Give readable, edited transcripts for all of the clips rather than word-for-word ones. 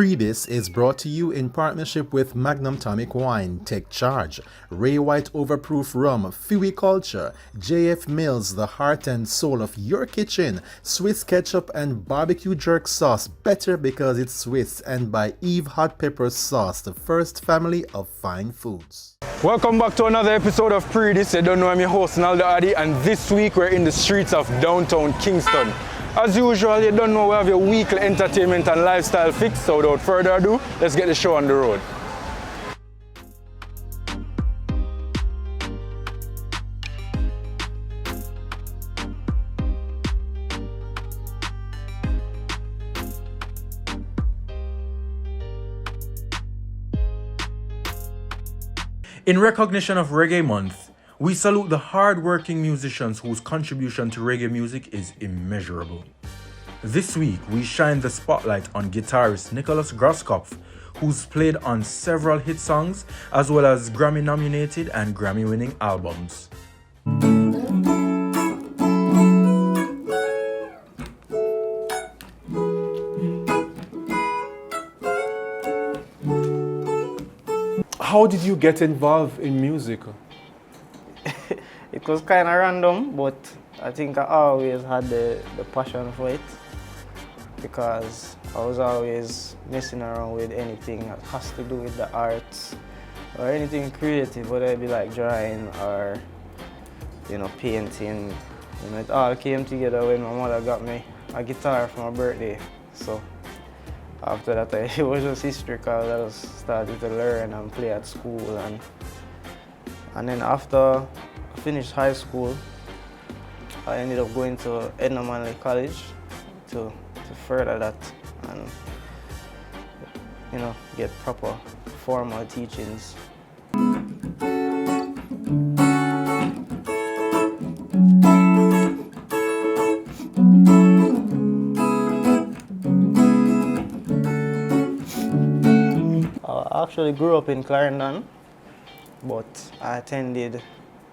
Pree Dis is brought to you in partnership with Magnum Tonic Wine, Take Charge, Ray White Overproof Rum, Fiwi Culture, JF Mills, the heart and soul of your kitchen, Swiss Ketchup and Barbecue Jerk Sauce, better because it's Swiss, and by Eve Hot Pepper Sauce, the first family of fine foods. Welcome back to another episode of Pree Dis. You don't know, I'm your host Naldo Addi, and this week we're in the streets of Downtown Kingston. As usual, you don't know, we have your weekly entertainment and lifestyle fix, so without further ado, let's get the show on the road. In recognition of Reggae Month, we salute the hard-working musicians whose contribution to reggae music is immeasurable. This week, we shine the spotlight on guitarist Nicholas Groskopf, who's played on several hit songs, as well as Grammy-nominated and Grammy-winning albums. How did you get involved in music? It was kind of random, but I think I always had the passion for it because I was always messing around with anything that has to do with the arts or anything creative, whether it be like drawing or, painting. It all came together when my mother got me a guitar for my birthday. So after that, it was just history because I just started to learn and play at school. And then after I finished high school, I ended up going to Edna Manley College to further that and get proper formal teachings. I actually grew up in Clarendon, but I attended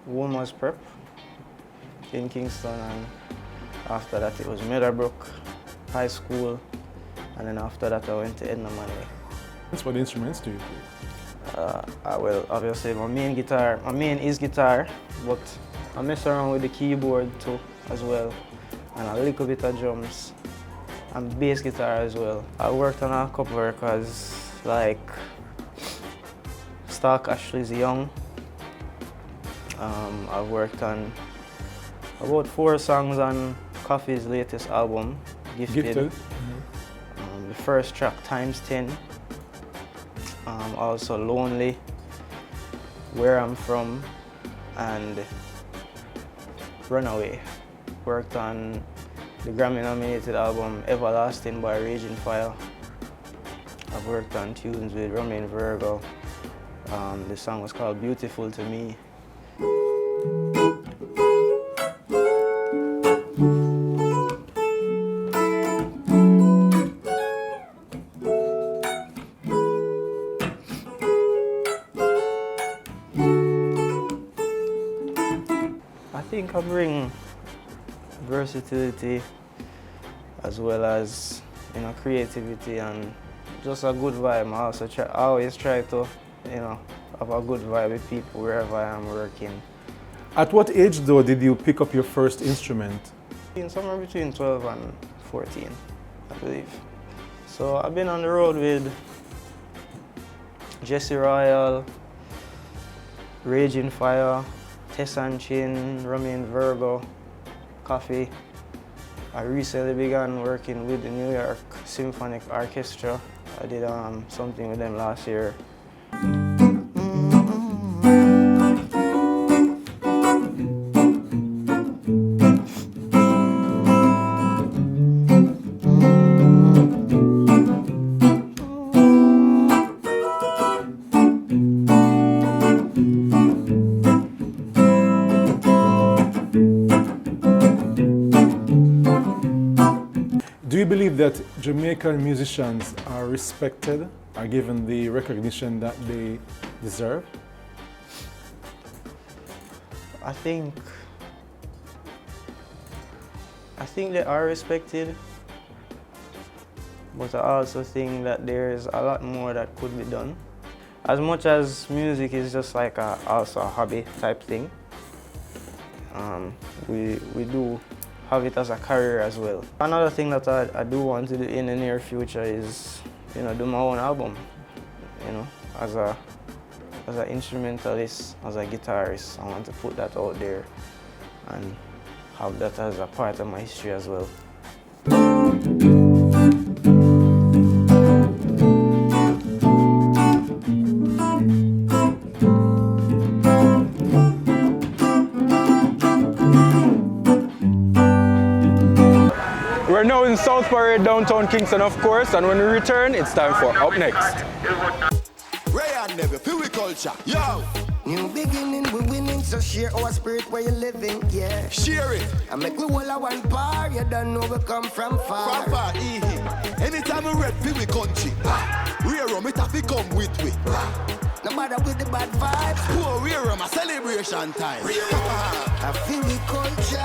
Women's Prep in Kingston, and after that it was Meadowbrook High School, and then after that I went to Edna Manley. What instruments do you play? Well, obviously my main is guitar, but I mess around with the keyboard too as well, and a little bit of drums and bass guitar as well. I worked on a couple of records like Stark Ashley's Young. I've worked on about 4 songs on Coffee's latest album, Gifted. The first track, Times 10. Also Lonely, Where I'm From, and Runaway. Worked on the Grammy-nominated album, Everlasting by Raging Fire. I've worked on tunes with Romain Virgo. The song was called Beautiful to Me. I think I bring versatility as well as creativity and just a good vibe. I always try to have a good vibe with people wherever I am working. At what age though did you pick up your first instrument? Somewhere between 12 and 14, I believe. So I've been on the road with Jesse Royal, Raging Fire, Tessan Chin, Romain Virgo, Coffee. I recently began working with the New York Symphonic Orchestra. I did something with them last year. Do you believe that Jamaican musicians are respected, are given the recognition that they deserve? I think they are respected, but I also think that there's a lot more that could be done. As much as music is just like also a hobby type thing, we do have it as a career as well. Another thing that I do want to do in the near future is, you know, do my own album, you know, as an instrumentalist, as a guitarist. I want to put that out there and have that as a part of my history as well. We're now in South Parade, downtown Kingston, of course, and when we return, it's time for Up Next. Ray and Never, feel we culture, yo! New beginning, we winning, so share our spirit where you living, yeah. Share it! I make we all a one bar, you don't know we come from far. From far, anytime we red, feel we country. Rear rum, it have to come with we. No matter with the bad vibes. Poor rear rum, a celebration time. I feel we culture.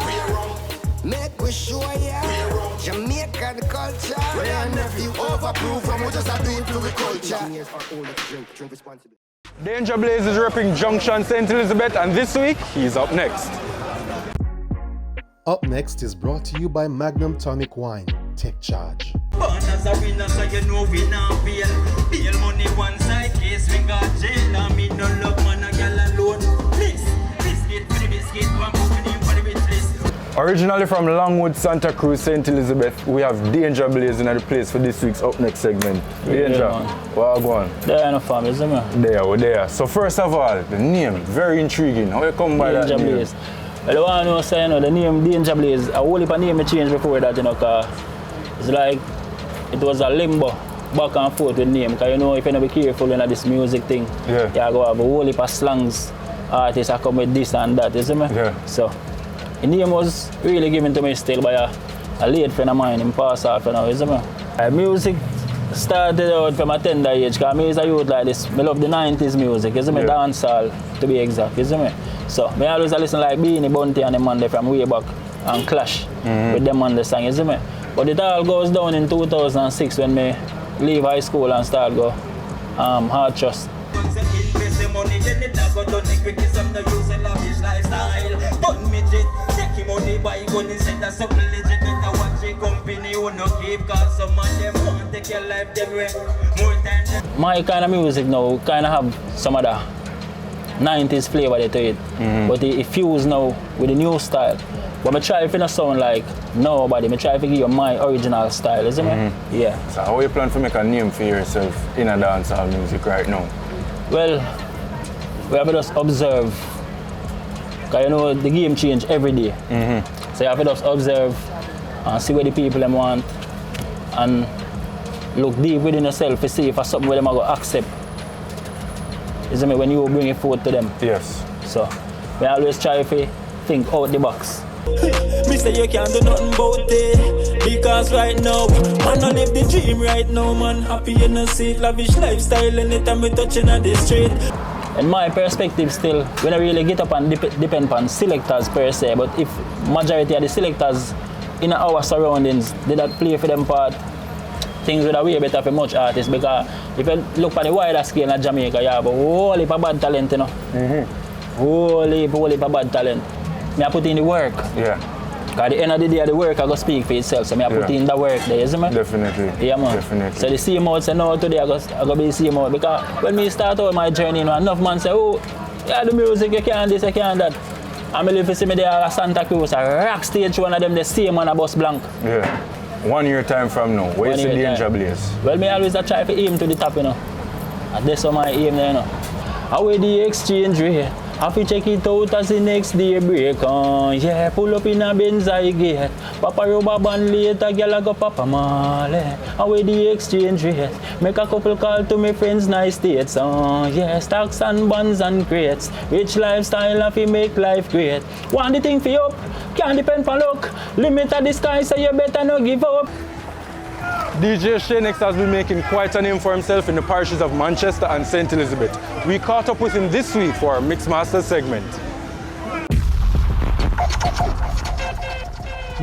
Make we show ya Jamaican culture. Ray and Nephew overproof from we just a do it to we culture. Dainja Blaze is repping Junction, St. Elizabeth, and this week, he's up next. Up Next is brought to you by Magnum Tonic Wine. Take charge. Born as a winner, so you know we not fail. Bail money one side, case we got jail. I mean no love man, a girl alone. Please, biscuit for the biscuit, one put in for the bitch list. Originally from Longwood, Santa Cruz, St. Elizabeth, we have Dainja Blaze in the place for this week's Up Next segment. Dainja, what go on? There no farm, isn't it? We're there. So first of all, the name, very intriguing. How you come by that name? Blaze. Well, the one who say, you know, the name Dainja Blaze, a whole heap of name changed before that, you know, cause it's like, it was a limbo back and forth with name, because you know, if you don't be careful in this music thing, you go have a whole heap of slangs, artists that come with this and that, isn't it? Yeah. So, the name was really given to me still by a late friend of mine in passed out for now, isn't it? Music started out from a tender age, because I is a youth like this. I love the 90s music, isn't it? Dancehall, to be exact, isn't it? So, I always listen like Beanie Bunty and them man from way back and Clash with them on the song, isn't it? But it all goes down in 2006 when I leave high school and start go Hard Trust. My kind of music now kind of have some of the 90s flavor to it, but it fused now with the new style. But I try if it not sound like nobody, I try to give you my original style, isn't it? Yeah. So how you plan to make a name for yourself in a dancehall music right now? Well, we have to just observe, because you know the game change every day. So you have to just observe and see what the people them want and look deep within yourself to see if it's something where them are going to accept. Isn't it, when you bring it forward to them? Yes. So we always try to think out the box. Me say you can't do nothing about it, because right now, man, I live the dream right now, man. Happy in a seat, lavish lifestyle, anytime we touching on the street. In my perspective still, we don't really get up and depend on selectors per se, but if majority of the selectors in our surroundings did not play for them part, things would have way better for much artists, because if you look at the wider scale in Jamaica, you have a whole heap of bad talent, you know. Whole heap of bad talent. I put in the work. Yeah. Because at the end of the day, the work I go speak for itself, so I put in the work there, isn't it? Definitely. Yeah, man. Definitely. So the same out say no today, I go be the same out. Because when me start out my journey, you know, enough man say, oh, yeah, the music, you can't this, you can't that. And I live to see me there at Santa Cruz, a rock stage, one of them, the same man, a bus blank. Yeah. 1 year time from now, where you see Dainja Blaze? Well, me always try to aim to the top, you know. And that's what my aim there, you know. Away the exchange rate. Have to check it out as the next day break on. Yeah, pull up in a Benz I get. Papa rubber band later, girl I go Papa Marley. Away the exchange rate. Make a couple call to my friends nice states. Yeah, stocks and bonds and crates. Rich lifestyle if you make life great. Want the thing for you up, can't depend on luck. Limit at the sky so you better not give up. DJ Shanex has been making quite a name for himself in the parishes of Manchester and St. Elizabeth. We caught up with him this week for our Mixmaster segment.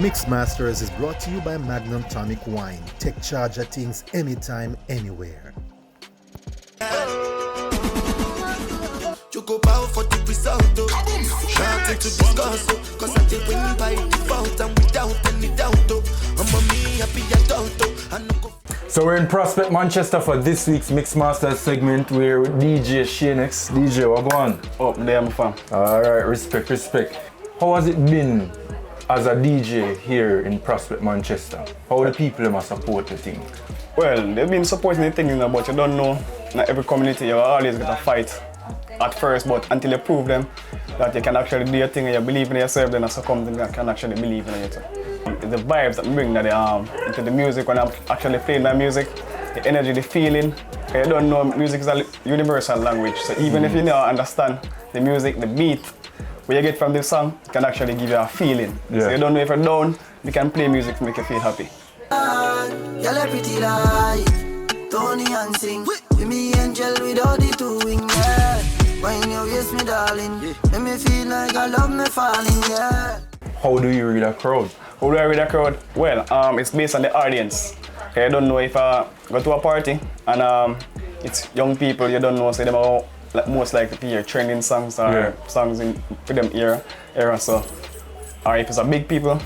Mixmasters is brought to you by Magnum Tonic Wine. Take charge of things anytime, anywhere. You go bow for the result, Shouting to discuss, cause I did win by default and without any doubt, I'm a me happy adult, So we're in Prospect, Manchester for this week's Mixmasters segment. We're with DJ Shanex. DJ, what go on? Up there, my fam. Alright, respect. How has it been as a DJ here in Prospect, Manchester? How the people must support the thing? Well, they've been supporting the thing, but you don't know, not every community you always get a fight at first, but until you prove them that you can actually do your thing and you believe in yourself, then that's something that can actually believe in you too. The vibes that bring that into the music when I'm actually playing my music, the energy, the feeling. You don't know, music is a universal language, so even if you don't understand the music, the beat, what you get from the song, it can actually give you a feeling. Yeah. So you don't know if you're down, you can play music to make you feel happy. You're pretty like Tony and sing. With me angel without the doing, yeah. When you waste me, darling, make me feel like I love me falling, yeah. How do you read a crowd? How do I read a crowd? Well, it's based on the audience. Okay, I don't know if I go to a party and it's young people, you don't know, so they are most likely to hear trending songs or songs for them era. So, or if it's a big people,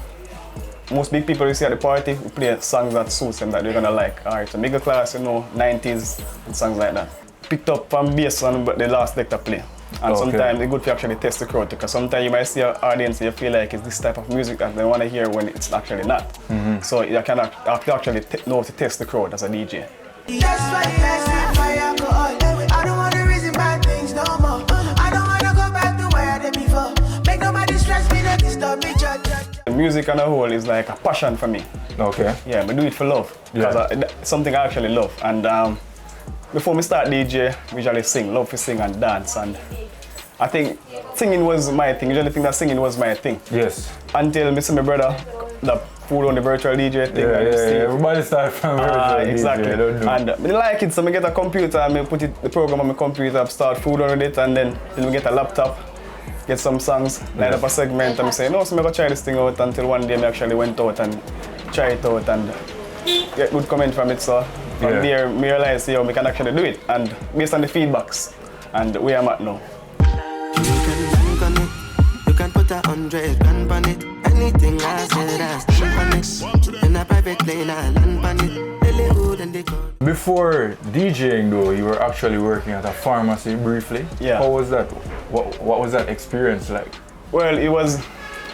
most big people you see at the party, we play songs that suits them that they're gonna like. Or it's a middle class, 90s and songs like that. Picked up from based on the last deck to play. And sometimes it's good to actually test the crowd because sometimes you might see an audience and you feel like it's this type of music that they want to hear when it's actually not. So you can actually know to test the crowd as a DJ. That's why fire go on. I don't want to reason bad things no more. I don't want to go back to where I did before. Make nobody stress me, not disturb me, The music on the whole is like a passion for me. Okay. Yeah, I do it for love. Because it's something I actually love. And before me start DJ, we usually sing, love to sing and dance. And I think singing was my thing. Usually think that singing was my thing. Yes. Until me see my brother that pulled on the virtual DJ thing. Yeah. Everybody started from virtual exactly. DJ. And I like it, so I get a computer and I put the program on my computer, start food on it, and then we get a laptop, get some songs, line up a segment, and I say, no, so I'm going to try this thing out until one day I actually went out and tried it out and get good comment from it. So from there, I realized, we can actually do it, and based on the feedbacks, and where I'm at now. You can put 100 grand on it. Anything I said, I stand on it. In a private lane, I land on it. Before DJing though, you were actually working at a pharmacy briefly. Yeah. How was that? What was that experience like? Well, it was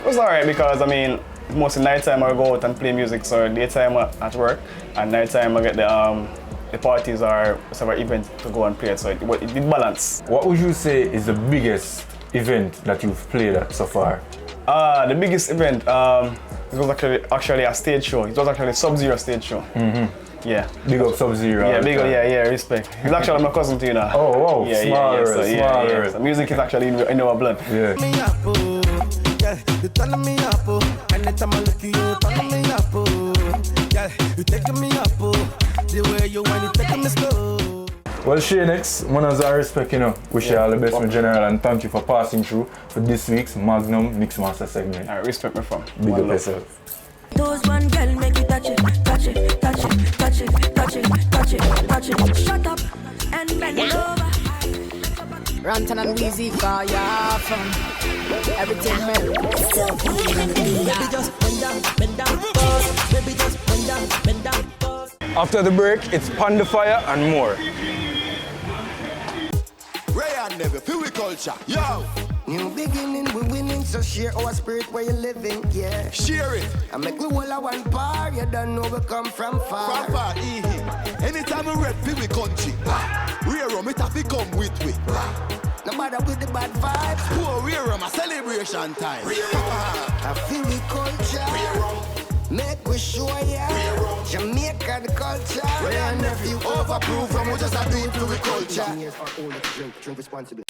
alright because I mean, mostly nighttime I go out and play music, so daytime at work, and nighttime I get the parties or several events to go and play, so it did balance. What would you say is the biggest event that you've played at so far? The biggest event, it was actually a stage show. It was actually a Sub-Zero stage show. Yeah. Big up Sub-Zero. Yeah, big up, yeah, respect. He's actually my cousin too, you know. Oh, wow, yeah, smaller. Yeah. So music is actually in our blood. Yeah. You turn me up, anytime I look at you, turn me up, yeah, you taking me up, the way you want it, taking me slow. Well, Shanex, manners I respect, wish you all the best in general, and thank you for passing through for this week's Magnum Mixmaster segment. I respect me from. Big up yourself. Those one girl make it touch it, touch it, touch it, touch it, touch it, touch it, touch it. Shut up and bend over. Rantan and Weezy fire from everything hell. Baby just bend down, pause. Baby just bend down, pause. After the break, it's PAN Di Fyah and more. Ray and Never, feel we culture, yo! New beginning, we winning, so share our spirit where you living, yeah. Share it! I make we all a one par, you don't know we come from far. From far, anytime we rep, feel we country. We are it have to come with we. No matter with the bad vibes. Poor we are a celebration time. I feel we culture. Make we show ya Jamaican culture. Ray and Nephew overproof from we just a do it to we culture. Drink responsibly.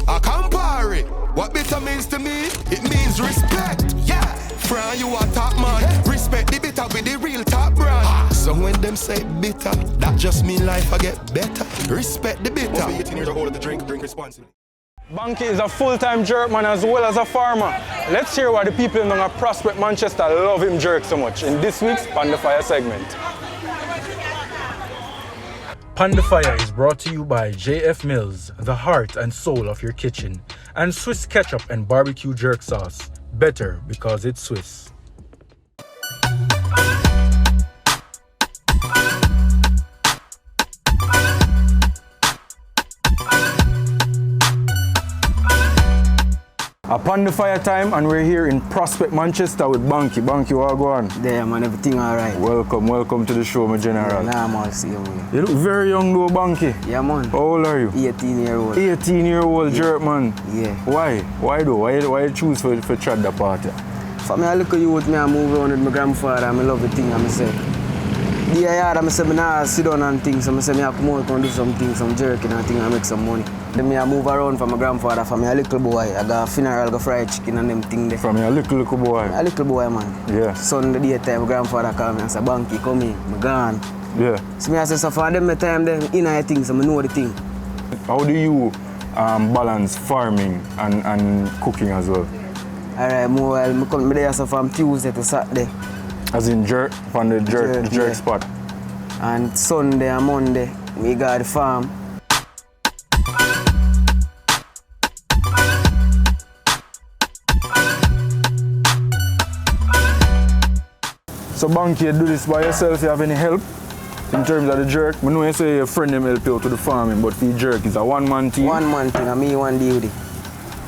I compare it. What bitter means to me, it means respect. Yeah, from you a top man. Respect the bitter with the real top brand. So when them say bitter, that just mean life I get better. Respect the bitter. Over 18 years old to drink responsibly. Banky is a full-time jerkman as well as a farmer. let's hear why the people in Prospect, Manchester love him jerk so much in this week's PAN Di Fyah segment. PAN Di Fyah is brought to you by JF Mills, the heart and soul of your kitchen, and Swiss ketchup and barbecue jerk sauce. Better because it's Swiss. A PAN Di Fyah time, and we're here in Prospect, Manchester with Banky. Banky, what go on? There, man, everything alright. Welcome to the show, my general. Yeah, nah, man, see you, man. You look very young though, Banky. Yeah, man. How old are you? 18-year-old. 18-year-old jerk, man. Yeah. Why? Why though? Why you choose for try the party? For me, I look at you with me, I move around with my grandfather, and I love the thing, and I say, I say, I sit down and things, so I say, I come out and do some things, some jerking and things, and make some money. Then I move around from my grandfather, from a little boy. I got a funeral, got fried chicken and them things there. From a little boy? A little boy, man. Yeah. Sunday daytime, my grandfather called me and said, Banky, come in, I'm gone. Yeah. So I say, so for them time, then in I things, so I know the thing. How do you balance farming and cooking as well? Alright, I come there so from Tuesday to Saturday. As in jerk, from the jerk spot? And Sunday and Monday, we got the farm. So Banky, you do this by yourself, you have any help in terms of the jerk? I know you say your friend them help you to the farming, but for the jerk, it's a one-man team? One-man thing, and me one duty.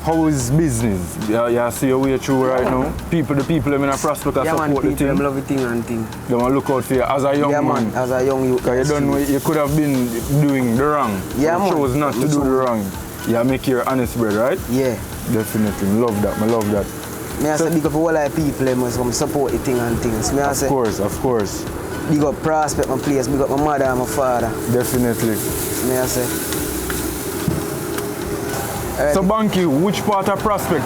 How is business? You see your way through right now? The people them in a Prospect support the thing? Yeah, man, love the thing and thing. They want to look out for you as a young man? Yeah, man, as a young youth. Because you don't know, you could have been doing the wrong. Yeah, man. You chose not to do the wrong. You make your honest bread, right? Yeah. Definitely, I love that. Me I say big up all the people who support the thing and things. Me I say, of course. Big up Prospect, my place, big up my mother and my father. Definitely. Me I say. So Banky, which part of Prospect?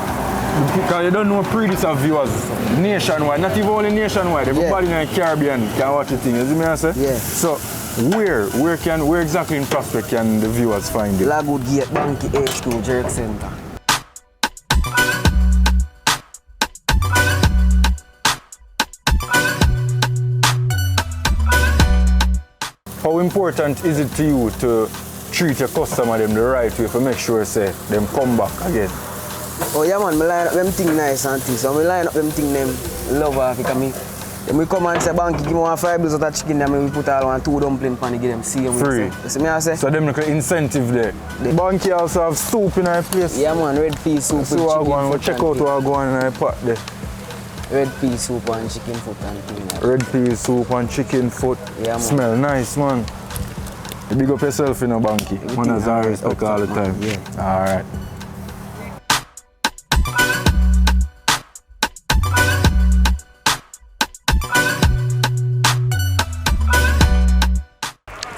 Because you don't know Pree Dis have viewers nationwide, not even only nationwide, everybody in the Caribbean can watch the thing, you see me I say? Yeah. So where exactly in Prospect can the viewers find you? Lagood Gate, Banky H2 Jerk Center. How important is it to you to treat your customer them the right way to make sure say them come back again? Oh yeah man, I line up them thing nice and things. So I line up them thing them love off because me. Then we come and say Banky give me 1 5 bills of that chicken then we put all 1 2 dumpling pan give them see free. You see me I say? So them look incentive there. Banky also have soup in our place. Yeah man, red pea soup so with chicken foot. Check out what go on in our pot there. Red pea soup and chicken foot and thing. Red pea soup and chicken foot. Yeah, man. Smell nice, man. You big up yourself in a Banky. Man has our respect all the time. Yeah. Alright.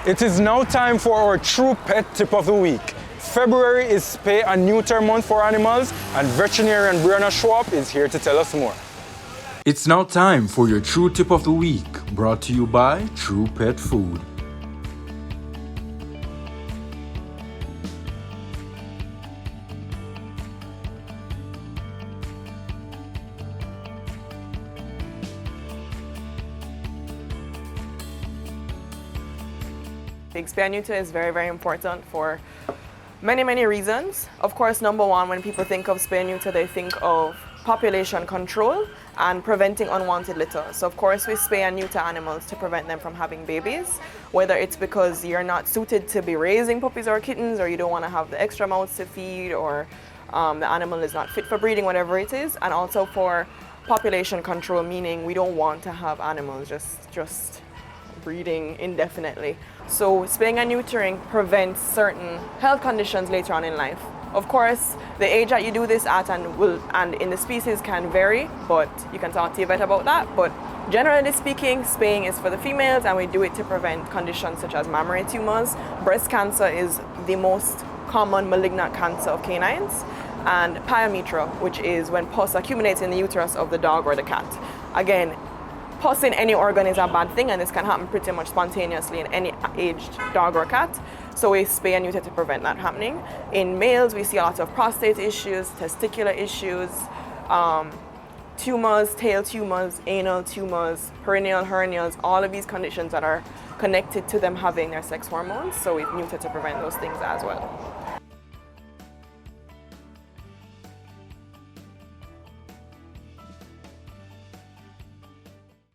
It is now time for our true pet tip of the week. February is Spay and Neuter month for animals, and veterinarian Briana Schwapp is here to tell us more. It's now time for your True Tip of the Week, brought to you by True Pet Food. Spay and Neuter is very, very important for many, many reasons. Of course, number one, when people think of Spay and Neuter, they think of population control and preventing unwanted litter. So of course we spay and neuter animals to prevent them from having babies, whether it's because you're not suited to be raising puppies or kittens, or you don't want to have the extra mouths to feed, or the animal is not fit for breeding, whatever it is, and also for population control, meaning we don't want to have animals just breeding indefinitely. So spaying and neutering prevents certain health conditions later on in life. Of course, the age that you do this at and in the species can vary, but you can talk to your vet about that. But generally speaking, spaying is for the females, and we do it to prevent conditions such as mammary tumors. Breast cancer is the most common malignant cancer of canines, and pyometra, which is when pus accumulates in the uterus of the dog or the cat. Again, pus in any organ is a bad thing, and this can happen pretty much spontaneously in any aged dog or cat. So we spay and neuter to prevent that happening. In males, we see a lot of prostate issues, testicular issues, tumors, tail tumors, anal tumors, perineal hernias, all of these conditions that are connected to them having their sex hormones. So we've neutered to prevent those things as well.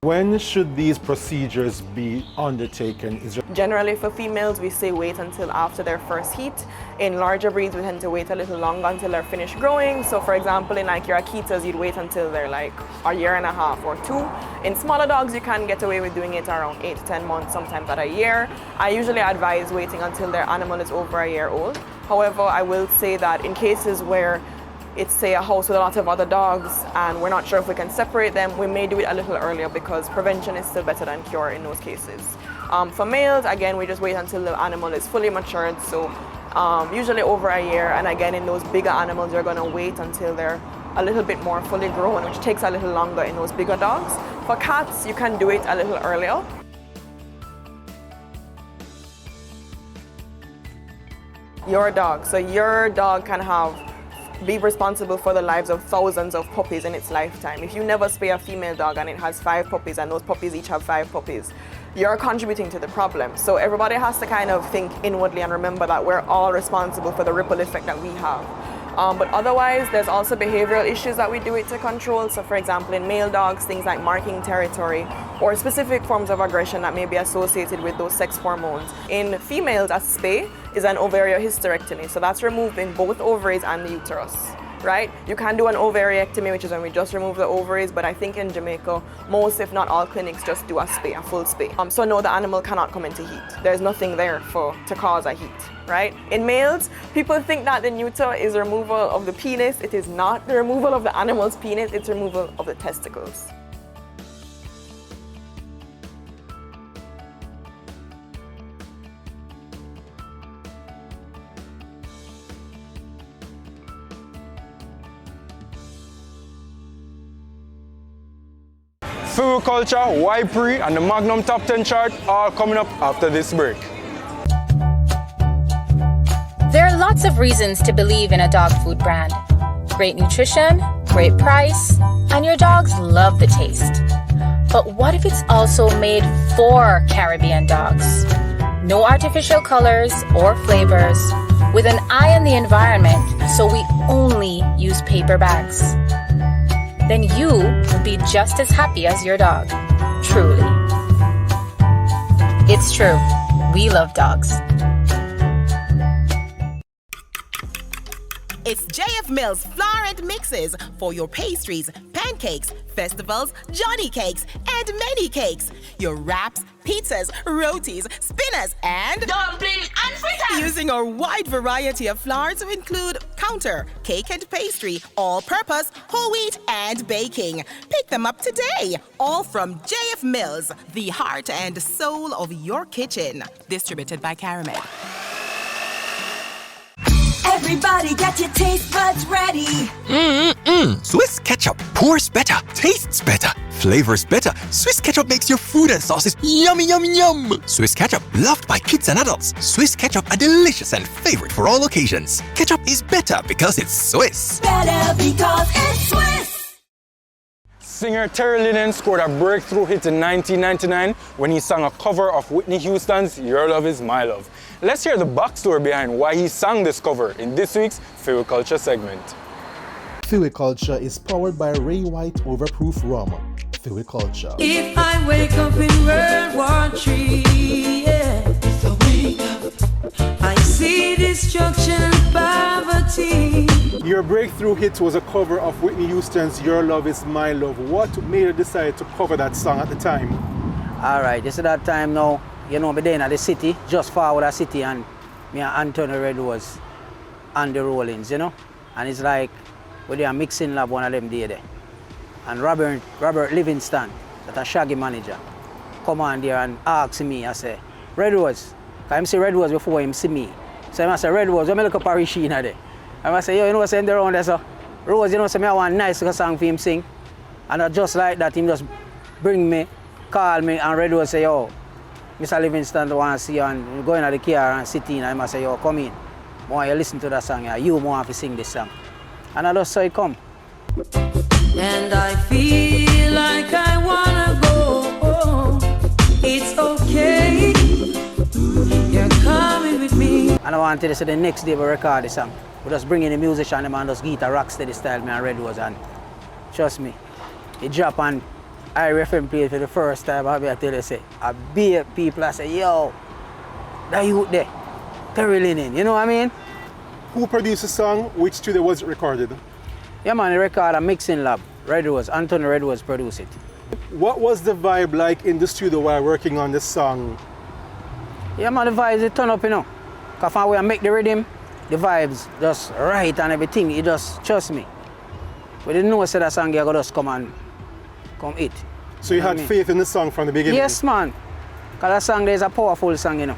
When should these procedures be undertaken? Generally for females, we say wait until after their first heat. In larger breeds, we tend to wait a little longer until they're finished growing. So for example, in like your Akitas, you'd wait until they're like a year and a half or 2. In smaller dogs, you can get away with doing it around 8 to 10 months, sometimes at a year. I usually advise waiting until their animal is over a year old. However, I will say that in cases where it's, say, a house with a lot of other dogs and we're not sure if we can separate them, we may do it a little earlier because prevention is still better than cure in those cases. For males, again, we just wait until the animal is fully matured, so usually over a year. And again, in those bigger animals, you're going to wait until they're a little bit more fully grown, which takes a little longer in those bigger dogs. For cats, you can do it a little earlier. Your dog. So your dog can be responsible for the lives of thousands of puppies in its lifetime. If you never spay a female dog and it has 5 puppies and those puppies each have 5 puppies, you're contributing to the problem. So everybody has to kind of think inwardly and remember that we're all responsible for the ripple effect that we have. But otherwise, there's also behavioral issues that we do it to control. So for example, in male dogs, things like marking territory or specific forms of aggression that may be associated with those sex hormones. In females, a spay is an ovariohysterectomy. So that's removing both ovaries and the uterus, right? You can do an ovariectomy, which is when we just remove the ovaries, but I think in Jamaica, most, if not all clinics just do a spay, a full spay. So no, the animal cannot come into heat. There's nothing there to cause a heat, right? In males, people think that the neuter is removal of the penis. It is not the removal of the animal's penis, it's removal of the testicles. Food culture, why Pree, and the Magnum Top 10 chart all coming up after this break. There are lots of reasons to believe in a dog food brand. Great nutrition, great price, and your dogs love the taste. But what if it's also made for Caribbean dogs? No artificial colors or flavors, with an eye on the environment, so we only use paper bags. Then you will be just as happy as your dog. Truly. It's true. We love dogs. It's JF Mills Flour and Mixes for your pastries, pancakes, festivals, Johnny cakes, and many cakes. Your wraps, pizzas, rotis, spinners, and dumpling and fritters. Using our wide variety of flour to include counter, cake and pastry, all-purpose, whole wheat, and baking. Pick them up today. All from JF Mills, the heart and soul of your kitchen. Distributed by Caramed. Everybody get your taste buds ready. Swiss ketchup pours better, tastes better, flavors better. Swiss ketchup makes your food and sauces yummy, yum, yum. Swiss ketchup, loved by kids and adults. Swiss ketchup, a delicious and favorite for all occasions. Ketchup is better because it's Swiss. Better because it's Swiss. Singer Terry Linen scored a breakthrough hit in 1999 when he sang a cover of Whitney Houston's Your Love Is My Love. Let's hear the backstory behind why he sang this cover in this week's Food Culture segment. Food Culture is powered by Ray White Overproof Rum. Food Culture. If I wake up in World War III, yeah, I see destruction and poverty. Your breakthrough hit was a cover of Whitney Houston's Your Love Is My Love. What made you decide to cover that song at the time? Alright, this is that time now. You know, me then at the city, just forward the city, and me and Anthony Red was on the rollings, you know. And it's like, we are mixing lab one of them day there. And Robert Livingston, that a Shaggy manager, come on there and ask me, I say, Red Rose, I see Red Rose before him see me. So I say, Red Rose, let me look up Parishina there. I say, yo, you know what's in the round there, so Rose, you know, say me I want a nice song for him sing. And just like that, him just bring me, call me, and Red Rose say, yo, Mr. Livingston want to see you, and go in the car and sit in, and I say, yo, come in. I want you listen to that song, you want to sing this song. And I just saw it come. and I feel like I wanna go. It's okay, you're coming with me. And I wanted to say the next day we record the song. We just bring in the musician and just guitar rock steady style, me and Red Rose, and trust me, it drop and I FM played for the first time. I tell you, say, I beat people, I say, yo, that youth there, caroling in, you know what I mean? Who produced the song? Which studio was it recorded? Yeah man, the record a mixing lab. Red Rose, Anthony Red Rose produced it. What was the vibe like in the studio while working on this song? Yeah man, the vibes it turn up, you know. Cause when we make the rhythm, the vibes just right and everything, it just, trust me. We didn't know that song you just come eat. So you had faith in the song from the beginning? Yes man, cause that song there is a powerful song, you know.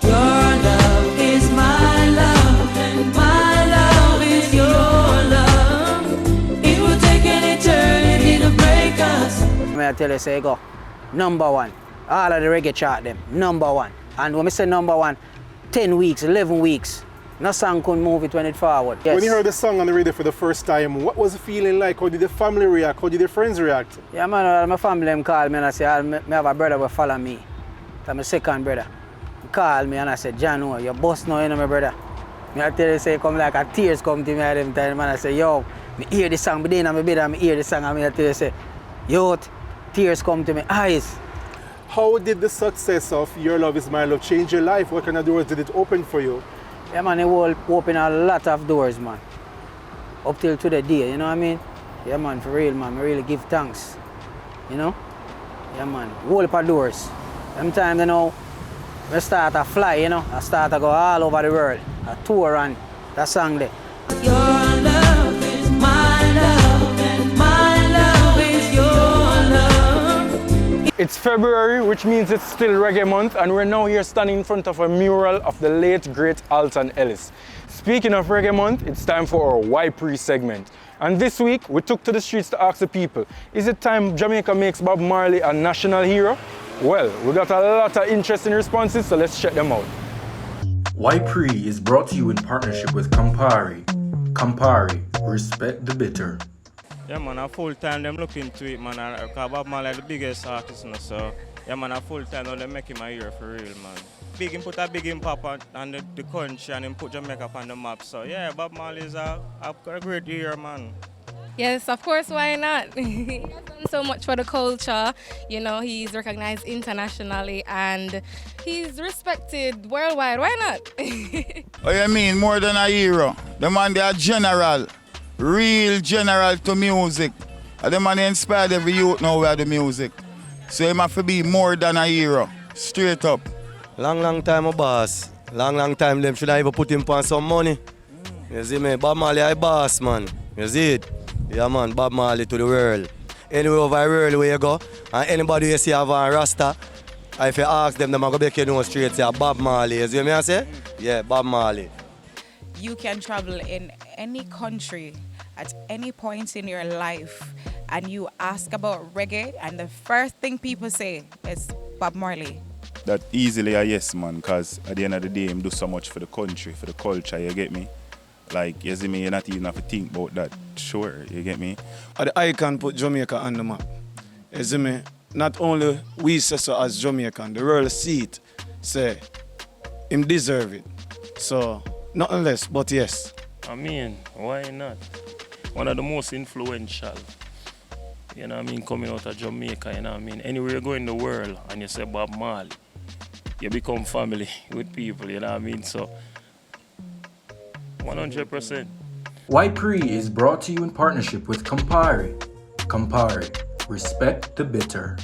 Your love is my love, and my love is your love. It will take an eternity to break us. I tell you, say go, number one. All of the reggae chart them, number one. And when I say number one, 10 weeks, 11 weeks. No song couldn't move it when it forward. Yes. When you heard the song on the radio for the first time, what was the feeling like? How did the family react? How did the friends react? Yeah man, my family them call me and I say, I have a brother who follow me. That's my second brother. He called me and I said, John, oh, you're boss now, you know my brother. I tell you, say, come like a tears come to me at them time, and I say, yo, I hear the song, but then I'm a bit, I hear the song, and I tell you, say, yo, tears come to my eyes. How did the success of Your Love Is My Love change your life? What kind of doors did it open for you? Yeah man, it will open a lot of doors, man. Up till to the day, you know what I mean? Yeah man, for real, man, I really give thanks. You know? Yeah man, whole heap of doors. Sometimes, you know, I start to fly, you know, I start to go all over the world, a tour and that song there. Your love is my love, and my love is your love. It's February, which means it's still Reggae Month, and we're now here standing in front of a mural of the late, great Alton Ellis. Speaking of Reggae Month, it's time for our Why Pree segment. And this week, we took to the streets to ask the people, is it time Jamaica makes Bob Marley a national hero? Well, we got a lot of interesting responses, so let's check them out. Why Pree is brought to you in partnership with Campari. Campari, respect the bitter. Yeah man, a full time them look into it man, because Bob Marley the biggest artist, you know, so yeah man, a full time now they make him a hero for real man. Big him put a big impact on the country and him put Jamaica on the map, so yeah, Bob Marley is a great hero man. Yes, of course, why not? He has done so much for the culture. You know, he's recognized internationally and he's respected worldwide. Why not? Oh, you mean more than a hero? The man, they are general, real general to music. And the man inspired every youth now with the music. So he must be more than a hero, straight up. Long time a boss. Long time them should I even put him on some money. You see me, Bob Marley a boss man. You see it? Yeah man, Bob Marley to the world. Anywhere over the world where you go, and anybody you see have a Rasta, if you ask them, they're going to make you know straight, say Bob Marley. You see me I say? Yeah, Bob Marley. You can travel in any country at any point in your life and you ask about reggae and the first thing people say is Bob Marley. That easily a yes man, because at the end of the day, him do so much for the country, for the culture, you get me? Like, you see me, you not even have to think about that. Sure, you get me? The icon put Jamaica on the map. You see me? Not only we say so as Jamaican, the world see it, say, him deserve it. So, nothing less, but yes. I mean, why not? One of the most influential, you know what I mean, coming out of Jamaica, you know what I mean? Anywhere you go in the world and you say Bob Marley, you become family with people, you know what I mean? So, 100%. Why Pree is brought to you in partnership with Campari. Campari, respect the bitter.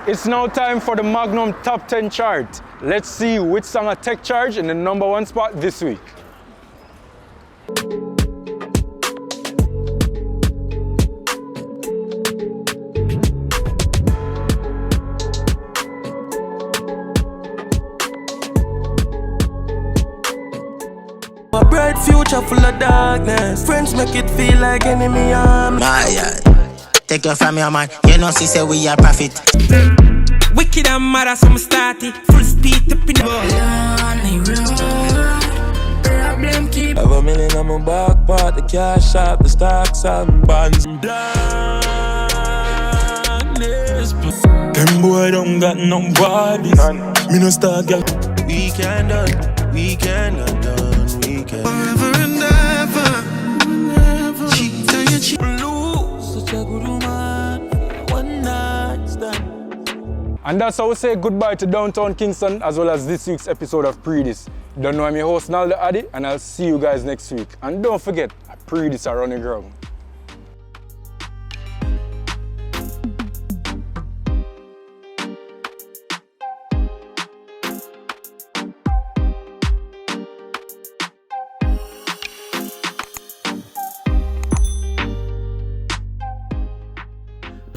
It's now time for the Magnum Top 10 chart. Let's see which song will take charge in the #1 spot this week. A bright future full of darkness. Friends make it feel like enemy arm. Take your from your man. You know, she say we are profit. Wicked and mad as some starty. Full speed to pin. Lonely road. problem keep. Have a million on my back part, the cash out, the stocks and bonds. Darkness. Them boy don't got no bodies. Me no start girl. We can done, we can done, we can. Forever and ever. Cheat and you cheat. Lose such a good woman. One night stand. And that's how we say goodbye to Downtown Kingston as well as this week's episode of Pree Dis. Don't know I'm your host Naldo Addi, and I'll see you guys next week. And don't forget, Pree Dis are on the ground.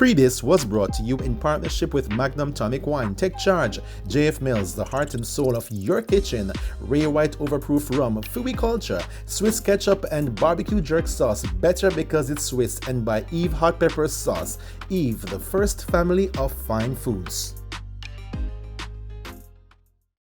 Pree Dis was brought to you in partnership with Magnum Tonic Wine. Take charge. JF Mills, the heart and soul of your kitchen. Ray White Overproof Rum, Fui Culture, Swiss Ketchup and Barbecue Jerk Sauce, better because it's Swiss, and by Eve Hot Pepper Sauce. Eve, the first family of fine foods.